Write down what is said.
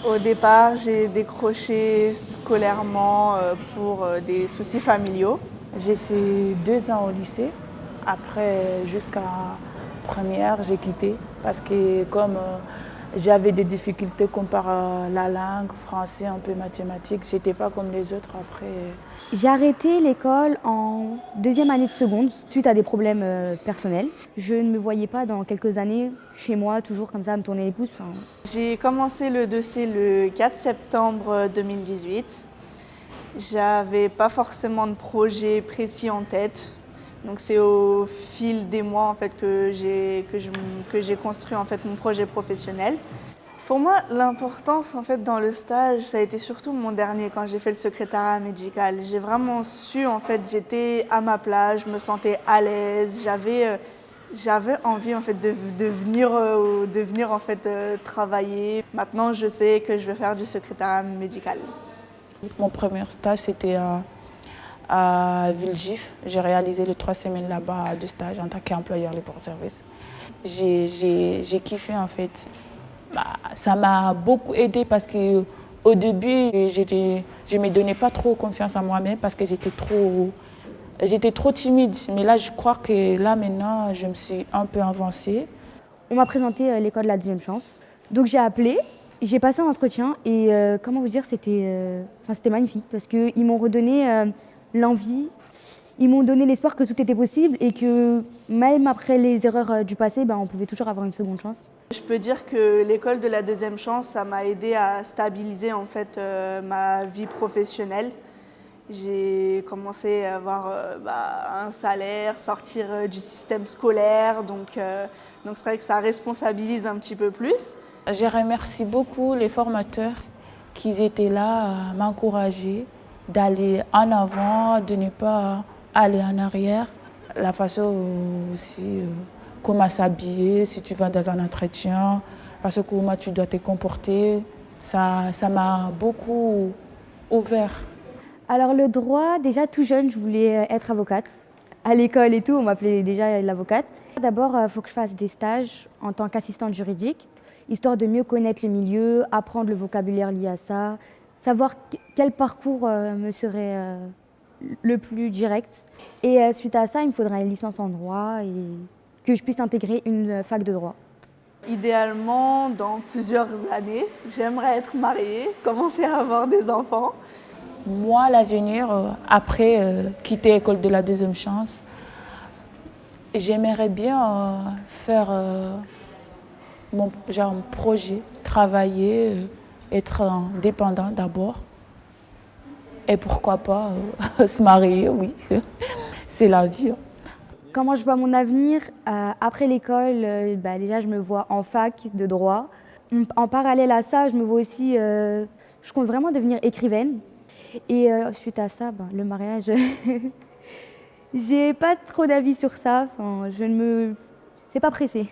Au départ, j'ai décroché scolairement pour des soucis familiaux. J'ai fait 2 ans au lycée. Après, jusqu'à première, j'ai quitté parce que comme j'avais des difficultés comme par la langue, français, un peu mathématiques, j'étais pas comme les autres après. J'ai arrêté l'école en deuxième année de seconde suite à des problèmes personnels. Je ne me voyais pas dans quelques années chez moi, toujours comme ça, à me tourner les pouces. J'ai commencé le dossier le 4 septembre 2018. J'avais pas forcément de projet précis en tête. Donc c'est au fil des mois en fait que j'ai construit en fait mon projet professionnel. Pour moi, l'importance en fait dans le stage, ça a été surtout mon dernier quand j'ai fait le secrétariat médical. J'ai vraiment su en fait, j'étais à ma place, je me sentais à l'aise, j'avais envie en fait de venir en fait travailler. Maintenant, je sais que je vais faire du secrétariat médical. Mon premier stage, c'était à Villejuif. J'ai réalisé les 3 semaines là-bas de stage en tant qu'employeur libre-service. J'ai kiffé en fait. Ça m'a beaucoup aidé parce qu'au début, je ne me donnais pas trop confiance en moi-même parce que j'étais trop timide. Mais là, je crois que là maintenant, je me suis un peu avancée. On m'a présenté l'école de la deuxième chance. Donc j'ai appelé, j'ai passé un entretien et comment vous dire, c'était magnifique parce qu'ils m'ont redonné l'envie, ils m'ont donné l'espoir que tout était possible et que même après les erreurs du passé, on pouvait toujours avoir une seconde chance. Je peux dire que l'école de la deuxième chance, ça m'a aidé à stabiliser en fait ma vie professionnelle. J'ai commencé à avoir un salaire, sortir du système scolaire, donc c'est vrai que ça responsabilise un petit peu plus. Je remercie beaucoup les formateurs qui étaient là à m'encourager d'aller en avant, de ne pas aller en arrière. La façon aussi comment s'habiller, si tu vas dans un entretien, parce que comment tu dois te comporter, ça m'a beaucoup ouvert. Alors le droit, déjà tout jeune, je voulais être avocate. À l'école et tout, on m'appelait déjà l'avocate. D'abord, il faut que je fasse des stages en tant qu'assistante juridique, histoire de mieux connaître le milieu, apprendre le vocabulaire lié à ça, savoir quel parcours me serait le plus direct. Et suite à ça, il me faudra une licence en droit et que je puisse intégrer une fac de droit. Idéalement, dans plusieurs années, j'aimerais être mariée, commencer à avoir des enfants. Moi, l'avenir, après quitter l'école de la deuxième chance, j'aimerais bien faire mon projet, travailler, être indépendant d'abord. Et pourquoi pas se marier, oui. C'est la vie. Comment je vois mon avenir après l'école, déjà je me vois en fac de droit. En parallèle à ça, je me vois aussi, je compte vraiment devenir écrivaine. Et suite à ça, le mariage, j'ai pas trop d'avis sur ça. C'est pas pressé.